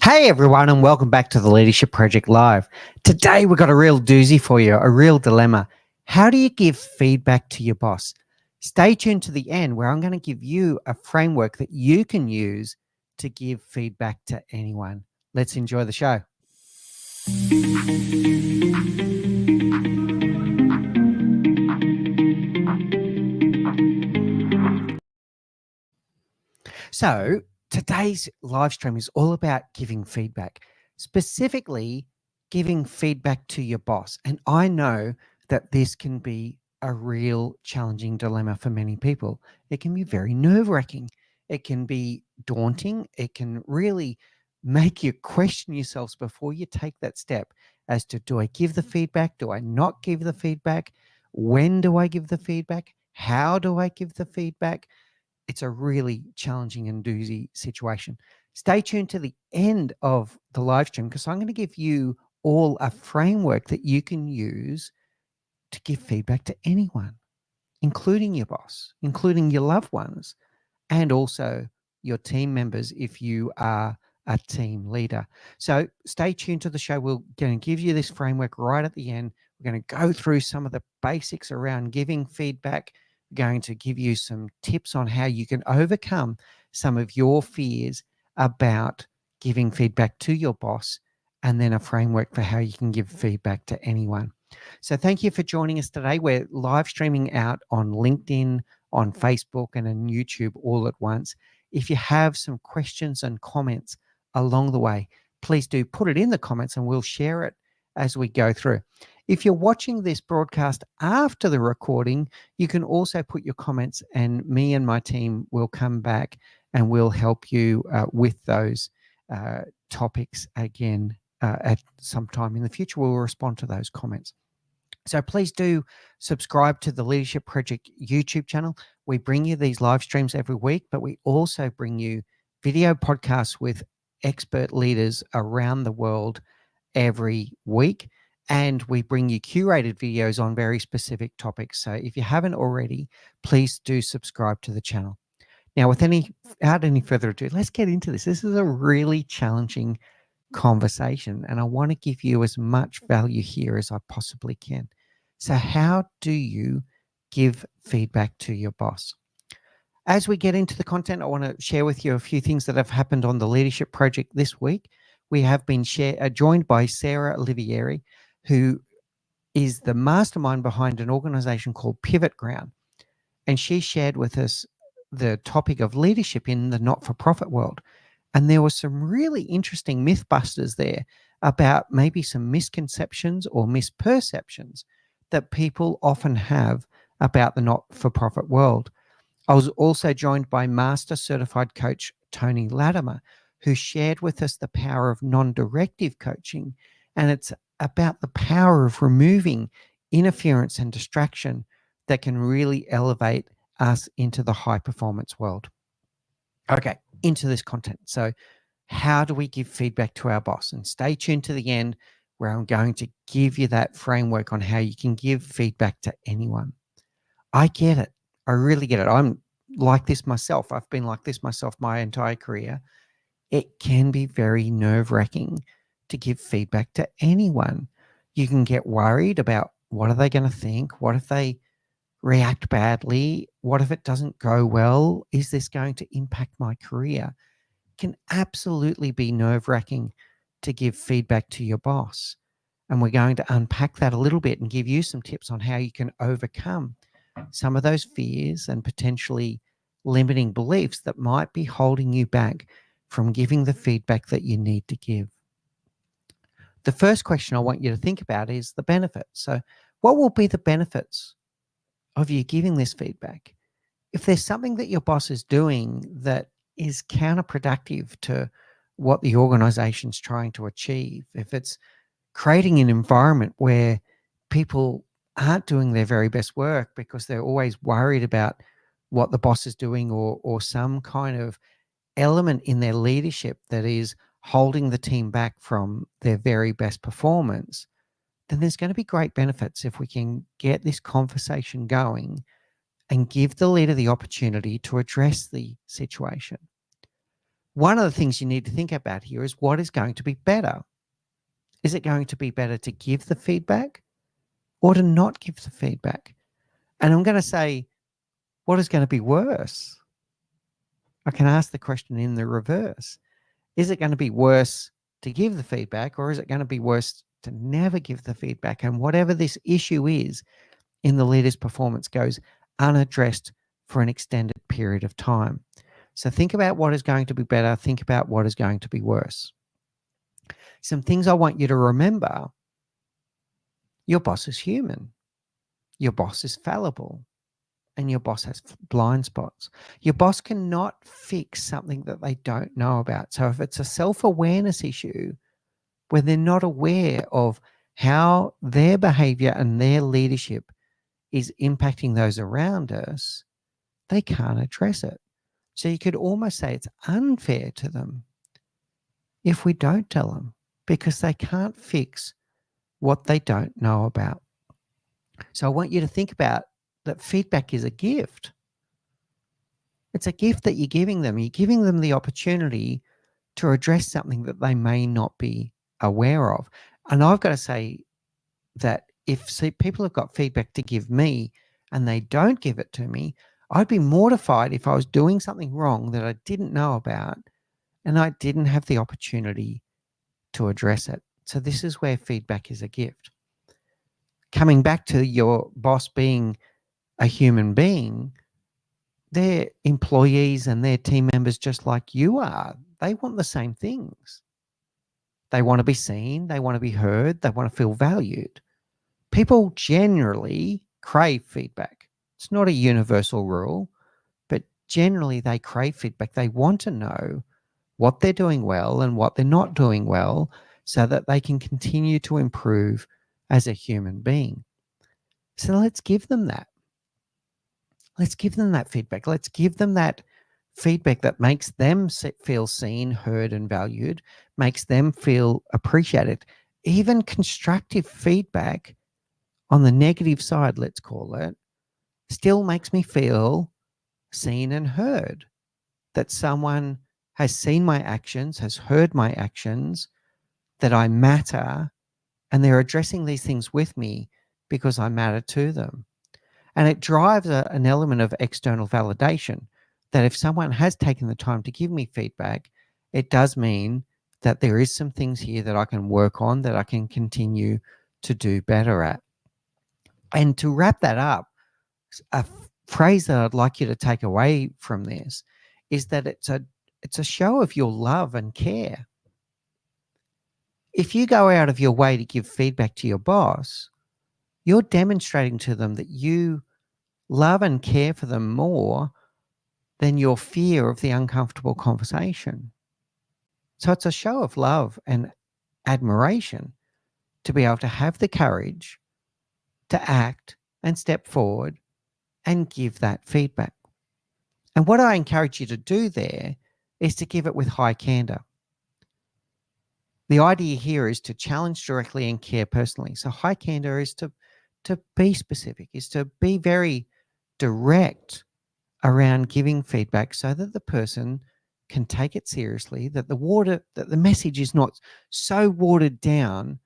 Hey everyone, and welcome back to the Leadership Project Live. Today we've got a real doozy for you, a real dilemma. How do you give feedback to your boss? Stay tuned to the end where I'm going to give you a framework that you can use to give feedback to anyone. Let's enjoy the show. So today's live stream is all about giving feedback, specifically giving feedback to your boss. And I know that this can be a real challenging dilemma for many people. It can be very nerve-wracking. It can be daunting. It can really make you question yourselves before you take that step as to, do I give the feedback? Do I not give the feedback? When do I give the feedback? How do I give the feedback? It's a really challenging and doozy situation. Stay tuned to the end of the live stream because I'm going to give you all a framework that you can use to give feedback to anyone, including your boss, including your loved ones, and also your team members if you are a team leader. So stay tuned to the show. We're going to give you this framework right at the end. We're going to go through some of the basics around giving feedback. We're going to give you some tips on how you can overcome some of your fears about giving feedback to your boss, and then a framework for how you can give feedback to anyone. So thank you for joining us today. We're live streaming out on LinkedIn, on Facebook, and on YouTube all at once. If you have some questions and comments along the way, please do put it in the comments and we'll share it as we go through. If you're watching this broadcast after the recording, you can also put your comments and me and my team will come back and we'll help you with those topics again at some time in the future. We'll respond to those comments. So please do subscribe to the Leadership Project YouTube channel. We bring you these live streams every week, but we also bring you video podcasts with expert leaders around the world every week. And we bring you curated videos on very specific topics. So if you haven't already, please do subscribe to the channel. Now, without any further ado, let's get into this. This is a really challenging conversation, and I want to give you as much value here as I possibly can. So how do you give feedback to your boss? As we get into the content, I want to share with you a few things that have happened on the Leadership Project this week. We have been joined by Sarah Olivieri, who is the mastermind behind an organization called Pivot Ground. And she shared with us the topic of leadership in the not-for-profit world. And there were some really interesting mythbusters there about maybe some misconceptions or misperceptions that people often have about the not-for-profit world. I was also joined by Master Certified Coach Tony Latimer, who shared with us the power of non-directive coaching. And it's about the power of removing interference and distraction that can really elevate us into the high-performance world. Okay, into this content. So how do we give feedback to our boss? And stay tuned to the end where I'm going to give you that framework on how you can give feedback to anyone. I get it. I really get it. I'm like this myself. I've been like this myself my entire career. It can be very nerve-wracking to give feedback to anyone. You can get worried about, what are they going to think? What if they react badly? What if it doesn't go well? Is this going to impact my career? It can absolutely be nerve-wracking to give feedback to your boss. And we're going to unpack that a little bit and give you some tips on how you can overcome some of those fears and potentially limiting beliefs that might be holding you back from giving the feedback that you need to give. The first question I want you to think about is the benefits. So what will be the benefits of you giving this feedback? If there's something that your boss is doing that is counterproductive to what the organization's trying to achieve, if it's creating an environment where people aren't doing their very best work because they're always worried about what the boss is doing, or some kind of element in their leadership that is holding the team back from their very best performance, then there's going to be great benefits if we can get this conversation going and give the leader the opportunity to address the situation. One of the things you need to think about here is what is going to be better. Is it going to be better to give the feedback or to not give the feedback? And I'm going to say, what is going to be worse? I can ask the question in the reverse. Is it going to be worse to give the feedback, or is it going to be worse to never give the feedback? And whatever this issue is in the leader's performance goes unaddressed for an extended period of time. So think about what is going to be better. Think about what is going to be worse. Some things I want you to remember. Your boss is human. Your boss is fallible. And your boss has blind spots. Your boss cannot fix something that they don't know about. So if it's a self-awareness issue where they're not aware of how their behavior and their leadership is impacting those around us, they can't address it. So you could almost say it's unfair to them if we don't tell them, because they can't fix what they don't know about. So I want you to think about that feedback is a gift. It's a gift that you're giving them. You're giving them the opportunity to address something that they may not be aware of. And I've got to say that if people have got feedback to give me and they don't give it to me, I'd be mortified if I was doing something wrong that I didn't know about and I didn't have the opportunity to address it. So this is where feedback is a gift. Coming back to your boss being a human being, they're employees and they're team members just like you are. They want the same things. They want to be seen. They want to be heard. They want to feel valued. People generally crave feedback. It's not a universal rule, but generally they crave feedback. They want to know what they're doing well and what they're not doing well so that they can continue to improve as a human being. So let's give them that. Let's give them that feedback. Let's give them that feedback that makes them feel seen, heard, and valued, makes them feel appreciated. Even constructive feedback on the negative side, let's call it, still makes me feel seen and heard, that someone has seen my actions, has heard my actions, that I matter, and they're addressing these things with me because I matter to them. And it drives an element of external validation, that if someone has taken the time to give me feedback, it does mean that there is some things here that I can work on, that I can continue to do better at. And to wrap that up, a phrase that I'd like you to take away from this is that it's a show of your love and care. If you go out of your way to give feedback to your boss, you're demonstrating to them that you love and care for them more than your fear of the uncomfortable conversation. So it's a show of love and admiration to be able to have the courage to act and step forward and give that feedback. And what I encourage you to do there is to give it with high candor. The idea here is to challenge directly and care personally. So high candor is to be specific, is to be very direct around giving feedback so that the person can take it seriously, that the message is not so watered down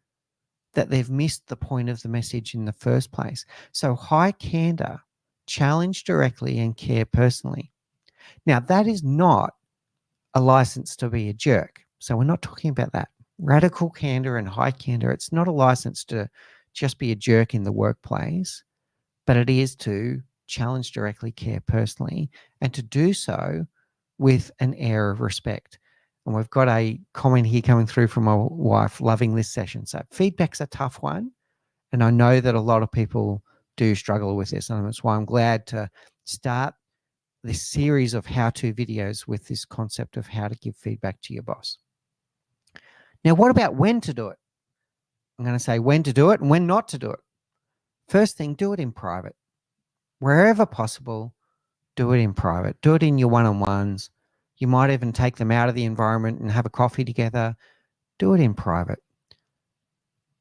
that they've missed the point of the message in the first place. So high candor, challenge directly and care personally. Now, that is not a license to be a jerk. So we're not talking about that. Radical candor and high candor, it's not a license to just be a jerk in the workplace, but it is to challenge directly, care personally, and to do so with an air of respect. And we've got a comment here coming through from my wife, loving this session. So feedback's a tough one. And I know that a lot of people do struggle with this. And that's why I'm glad to start this series of how-to videos with this concept of how to give feedback to your boss. Now, what about when to do it? I'm going to say when to do it and when not to do it. First thing, do it in private. Wherever possible, do it in private. Do it in your one-on-ones. You might even take them out of the environment and have a coffee together. Do it in private.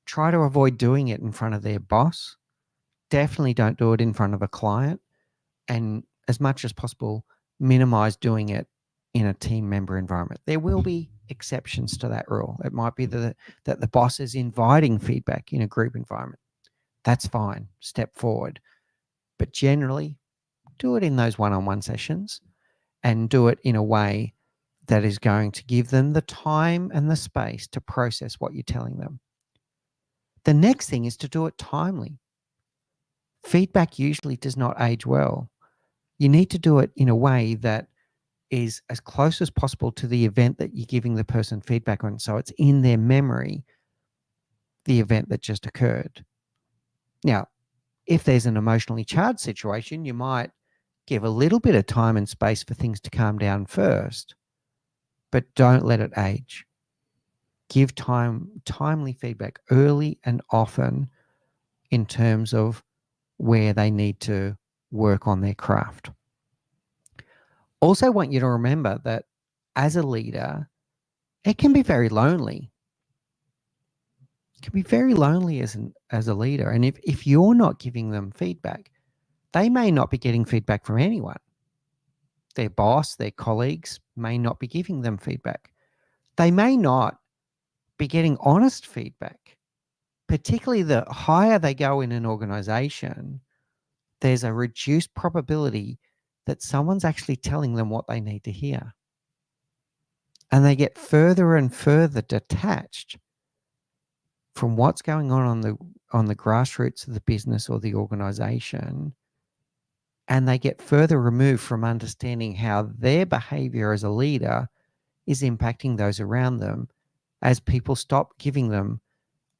Try to avoid doing it in front of their boss. Definitely don't do it in front of a client. And as much as possible, minimize doing it in a team member environment. There will be exceptions to that rule. It might be that the boss is inviting feedback in a group environment. That's fine. Step forward. But generally, do it in those one-on-one sessions and do it in a way that is going to give them the time and the space to process what you're telling them. The next thing is to do it timely. Feedback usually does not age well. You need to do it in a way that is as close as possible to the event that you're giving the person feedback on. So it's in their memory, the event that just occurred. Now, if there's an emotionally charged situation, you might give a little bit of time and space for things to calm down first, but don't let it age. Give timely feedback early and often in terms of where they need to work on their craft. Also want you to remember that as a leader, it can be very lonely. It can be very lonely as a leader. And if you're not giving them feedback, they may not be getting feedback from anyone. Their boss, their colleagues may not be giving them feedback. They may not be getting honest feedback. Particularly the higher they go in an organization, there's a reduced probability that someone's actually telling them what they need to hear. And they get further and further detached from what's going on the grassroots of the business or the organization. And they get further removed from understanding how their behavior as a leader is impacting those around them as people stop giving them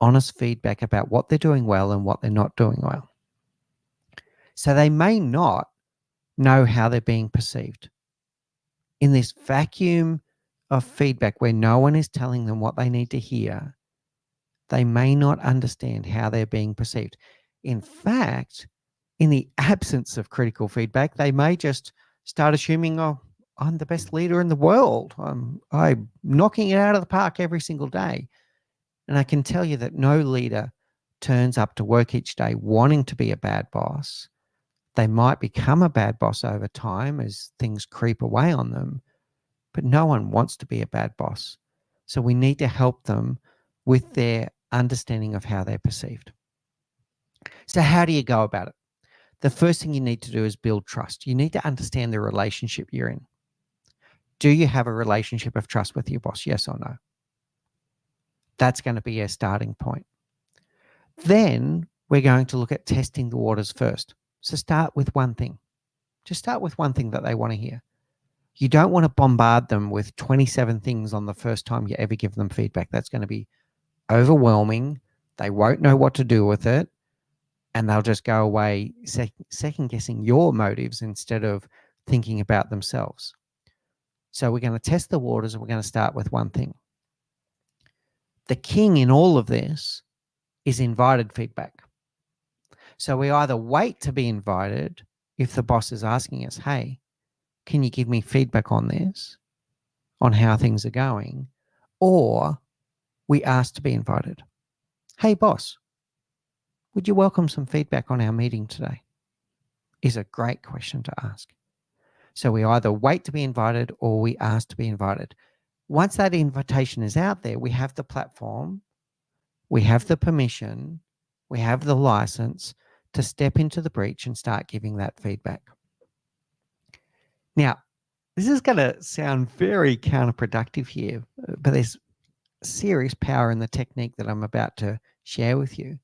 honest feedback about what they're doing well and what they're not doing well. So they may not know how they're being perceived. In this vacuum of feedback where no one is telling them what they need to hear, they may not understand how they're being perceived. In fact, in the absence of critical feedback, they may just start assuming, oh, I'm the best leader in the world. I'm knocking it out of the park every single day. And I can tell you that no leader turns up to work each day wanting to be a bad boss. They might become a bad boss over time as things creep away on them, but no one wants to be a bad boss. So we need to help them with their understanding of how they're perceived. So how do you go about it? The first thing you need to do is build trust. You need to understand the relationship you're in. Do you have a relationship of trust with your boss? Yes or no? That's going to be a starting point. Then we're going to look at testing the waters first. So start with one thing. Just start with one thing that they want to hear. You don't want to bombard them with 27 things on the first time you ever give them feedback. That's going to be overwhelming. They won't know what to do with it. And they'll just go away second guessing your motives instead of thinking about themselves. So we're going to test the waters and we're going to start with one thing. The king in all of this is invited feedback. So we either wait to be invited if the boss is asking us, hey, can you give me feedback on this, on how things are going? Or we ask to be invited. Hey, boss, would you welcome some feedback on our meeting today? Is a great question to ask. So we either wait to be invited or we ask to be invited. Once that invitation is out there, we have the platform, we have the permission, we have the license to step into the breach and start giving that feedback. Now, this is going to sound very counterproductive here, but there's serious power in the technique that I'm about to share with you.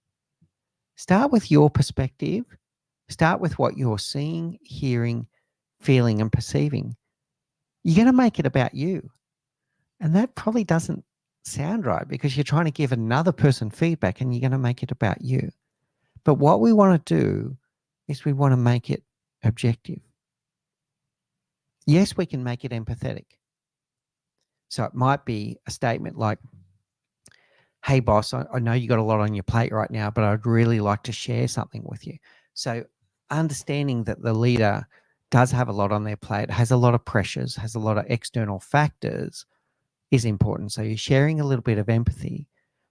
Start with your perspective. Start with what you're seeing, hearing, feeling, and perceiving. You're going to make it about you. And that probably doesn't sound right because you're trying to give another person feedback and you're going to make it about you. But what we want to do is we want to make it objective. Yes, we can make it empathetic. So it might be a statement like, hey, boss, I know you got a lot on your plate right now, but I'd really like to share something with you. So understanding that the leader does have a lot on their plate, has a lot of pressures, has a lot of external factors is important. So you're sharing a little bit of empathy,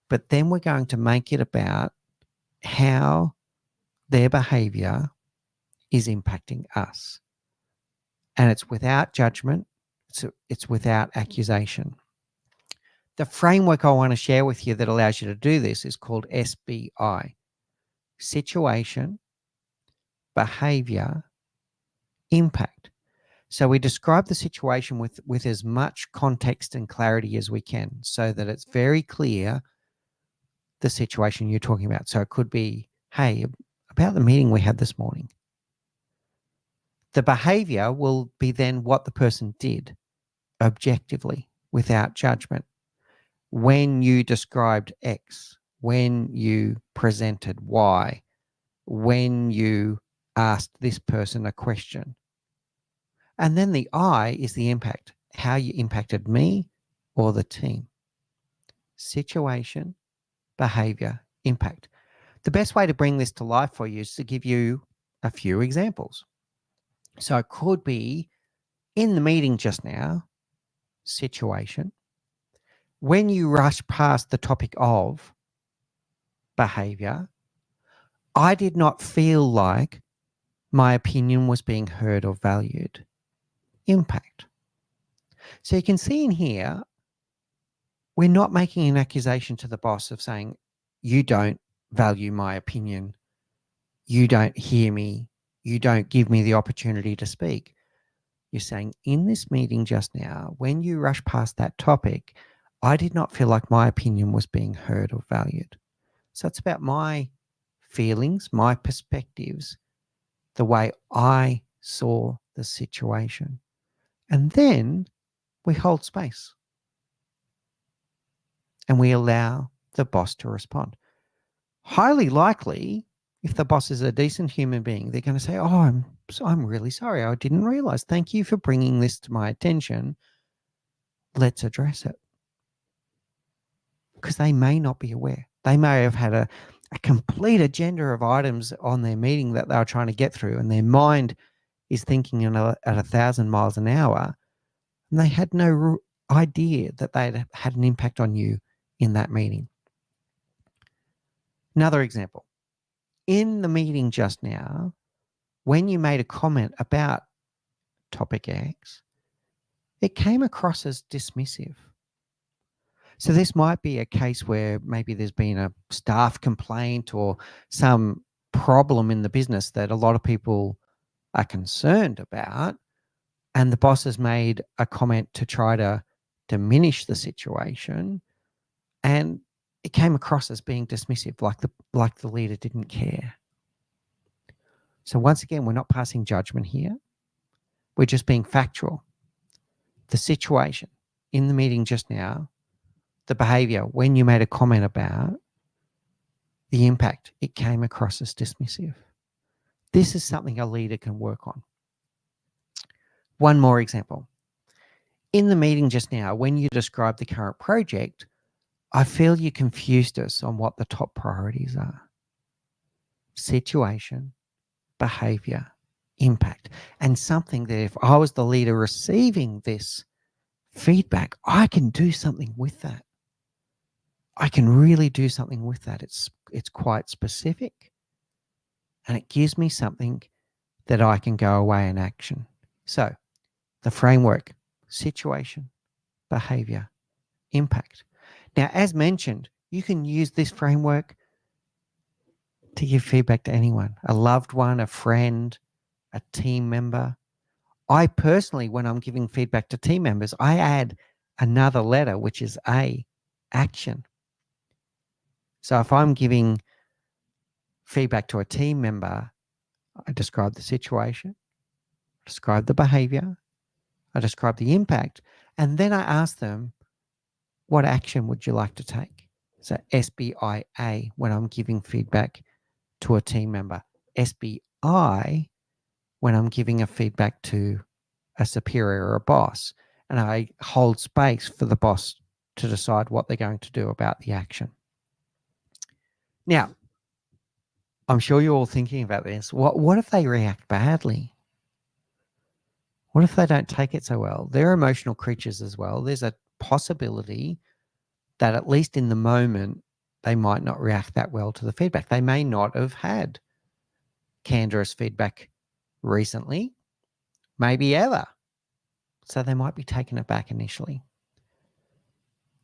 but then we're going to make it about how their behavior is impacting us. And it's without judgment. it's without accusation. The framework I want to share with you that allows you to do this is called SBI: situation, behavior, impact. So we describe the situation with as much context and clarity as we can so that it's very clear the situation you're talking about. So it could be, hey, about the meeting we had this morning. The behavior will be then what the person did objectively without judgment. When you described X, when you presented Y, when you asked this person a question. And then the I is the impact, how you impacted me or the team. Situation, behavior, impact. The best way to bring this to life for you is to give you a few examples. So it could be in the meeting just now, situation. When you rush past the topic of behavior, I did not feel like my opinion was being heard or valued. Impact. So you can see in here, we're not making an accusation to the boss of saying, you don't value my opinion, you don't hear me, you don't give me the opportunity to speak. You're saying, in this meeting just now, when you rush past that topic, I did not feel like my opinion was being heard or valued. So it's about my feelings, my perspectives, the way I saw the situation. And then we hold space and we allow the boss to respond. Highly likely, if the boss is a decent human being, they're going to say, oh, I'm really sorry. I didn't realize. Thank you for bringing this to my attention. Let's address it. Because they may not be aware. They may have had a complete agenda of items on their meeting that they were trying to get through, and their mind is thinking at 1,000 miles an hour, and they had no idea that they had an impact on you in that meeting. Another example. In the meeting just now, when you made a comment about topic X, it came across as dismissive. So this might be a case where maybe there's been a staff complaint or some problem in the business that a lot of people are concerned about, and the boss has made a comment to try to diminish the situation, and it came across as being dismissive, like the leader didn't care. So once again, we're not passing judgment here. We're just being factual. The situation in the meeting just now, the behavior, when you made a comment about the impact, it came across as dismissive. This is something a leader can work on. One more example. In the meeting just now, when you described the current project, I feel you confused us on what the top priorities are. Situation, behavior, impact, and something that if I was the leader receiving this feedback, I can do something with that. I can really do something with that. It's quite specific, and it gives me something that I can go away and action. So the framework: situation, behavior, impact. Now, as mentioned, you can use this framework to give feedback to anyone, a loved one, a friend, a team member. I personally, when I'm giving feedback to team members, I add another letter, which is A, action. So if I'm giving feedback to a team member, I describe the situation, describe the behavior, I describe the impact, and then I ask them, what action would you like to take? So SBIA when I'm giving feedback to a team member, SBI when I'm giving a feedback to a superior or a boss, and I hold space for the boss to decide what they're going to do about the action. Now, I'm sure you're all thinking about this. What if they react badly? What if they don't take it so well? They're emotional creatures as well. There's a possibility that at least in the moment, they might not react that well to the feedback. They may not have had candorous feedback recently, maybe ever. So they might be taken aback initially.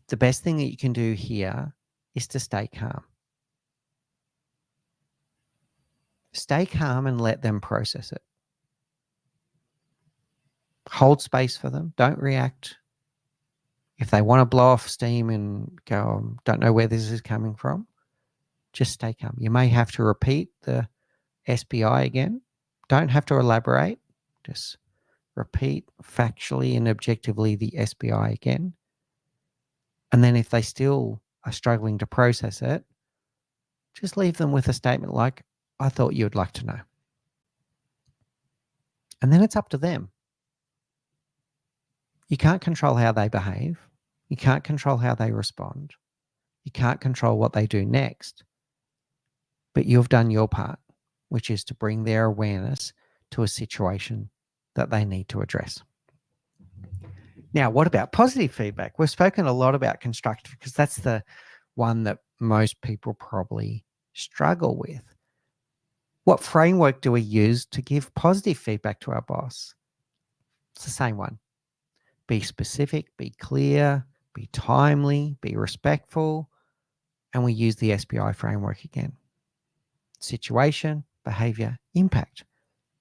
The best thing that you can do here is to stay calm. Stay calm and let them process it. Hold space for them. Don't react. If they want to blow off steam and go, don't know where this is coming from, just stay calm. You may have to repeat the SBI again. Don't have to elaborate. Just repeat factually and objectively the SBI again. And then if they still are struggling to process it, just leave them with a statement like, I thought you would like to know. And then it's up to them. You can't control how they behave. You can't control how they respond. You can't control what they do next. But you've done your part, which is to bring their awareness to a situation that they need to address. Now, what about positive feedback? We've spoken a lot about constructive because that's the one that most people probably struggle with. What framework do we use to give positive feedback to our boss? It's the same one. Be specific, be clear, be timely, be respectful. And we use the SBI framework again. Situation, behavior, impact.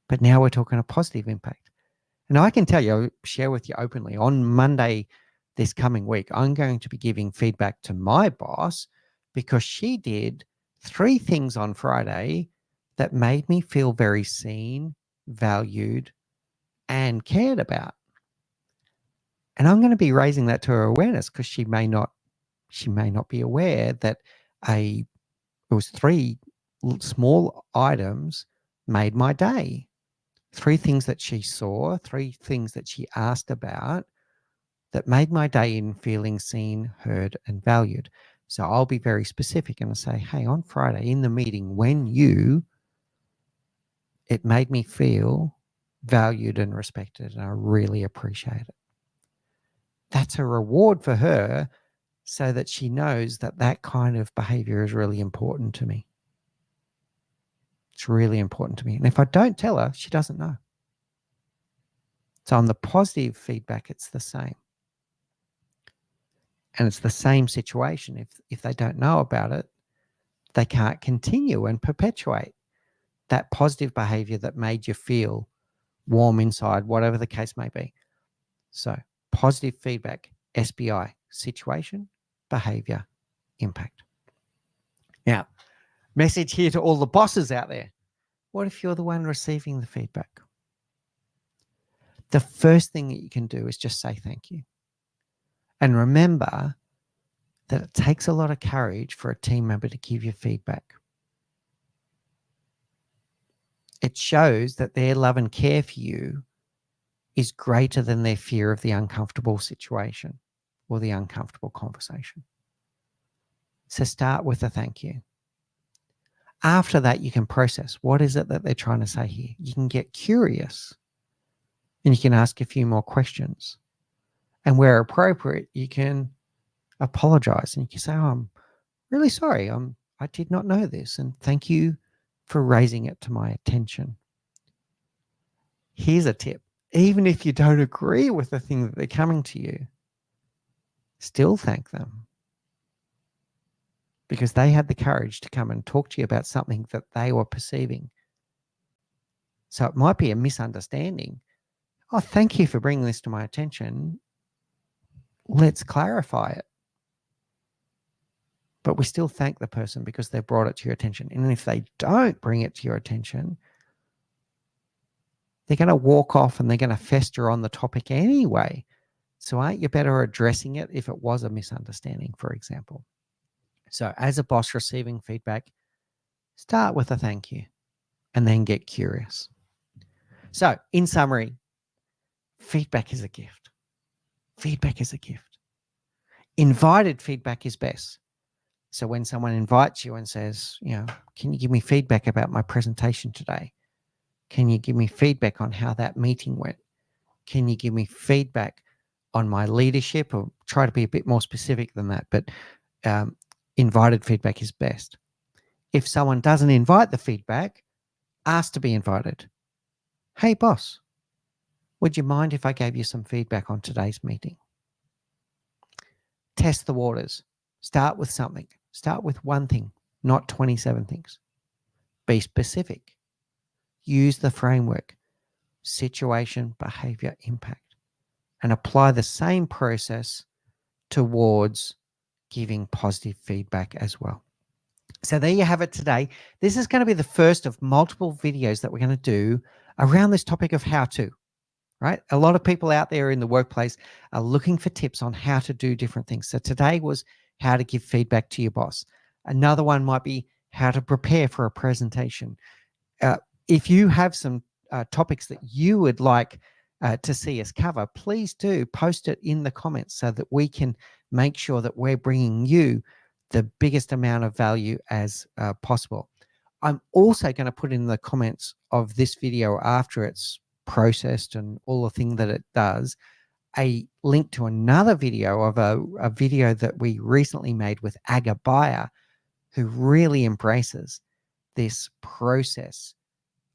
But now we're talking a positive impact. And I can tell you, I'll share with you openly, on Monday this coming week, I'm going to be giving feedback to my boss because she did 3 things on Friday that made me feel very seen, valued, and cared about. And I'm going to be raising that to her awareness because she may not be aware that it was 3 small items made my day. 3 things that she saw, 3 things that she asked about that made my day in feeling seen, heard, and valued. So I'll be very specific and say, hey, on Friday in the meeting, it made me feel valued and respected, and I really appreciate it. That's a reward for her so that she knows that that kind of behavior is really important to me. It's really important to me. And if I don't tell her, she doesn't know. So on the positive feedback, it's the same. And it's the same situation. If they don't know about it, they can't continue and perpetuate that positive behavior that made you feel warm inside, whatever the case may be. So positive feedback, SBI, situation, behavior, impact. Now, message here to all the bosses out there. What if you're the one receiving the feedback? The first thing that you can do is just say thank you. And remember that it takes a lot of courage for a team member to give you feedback. It shows that their love and care for you is greater than their fear of the uncomfortable situation or the uncomfortable conversation. So start with a thank you. After that, you can process what is it that they're trying to say here. You can get curious and you can ask a few more questions. And where appropriate, you can apologize and you can say, oh, I'm really sorry. I did not know this. And thank you for raising it to my attention. Here's a tip. Even if you don't agree with the thing that they're coming to you, still thank them. Because they had the courage to come and talk to you about something that they were perceiving. So it might be a misunderstanding. Oh, thank you for bringing this to my attention. Let's clarify it. But we still thank the person because they brought it to your attention. And if they don't bring it to your attention, they're going to walk off and they're going to fester on the topic anyway. So aren't you better addressing it if it was a misunderstanding, for example? So as a boss receiving feedback, start with a thank you and then get curious. So in summary, feedback is a gift. Feedback is a gift. Invited feedback is best. So when someone invites you and says, can you give me feedback about my presentation today? Can you give me feedback on how that meeting went? Can you give me feedback on my leadership? Or try to be a bit more specific than that, but invited feedback is best. If someone doesn't invite the feedback, ask to be invited. Hey, boss, Would you mind if I gave you some feedback on today's meeting? Test the waters. Start with something. Start with one thing, not 27 things. Be specific. Use the framework, situation, behavior, impact, and apply the same process towards giving positive feedback as well. So there you have it today. This is going to be the first of multiple videos that we're going to do around this topic of how to, right? A lot of people out there in the workplace are looking for tips on how to do different things. So today was how to give feedback to your boss. Another one might be how to prepare for a presentation. If you have some topics that you would like to see us cover, please do post it in the comments so that we can make sure that we're bringing you the biggest amount of value as possible. I'm also going to put in the comments of this video after it's processed and all the thing that it does, a link to another video of a video that we recently made with Aga Bayer, who really embraces this process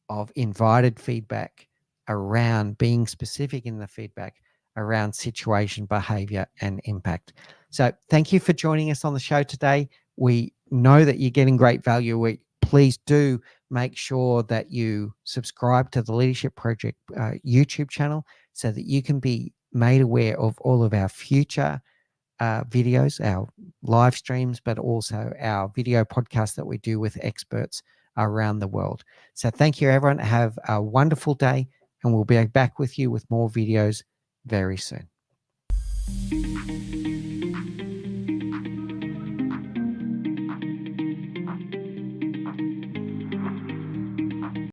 of invited feedback around being specific in the feedback around situation, behavior, and impact. So thank you for joining us on the show today. We know that you're getting great value. Please do make sure that you subscribe to the Leadership Project YouTube channel so that you can be made aware of all of our future videos, our live streams, but also our video podcasts that we do with experts around the world. So thank you, everyone. Have a wonderful day, and we'll be back with you with more videos very soon.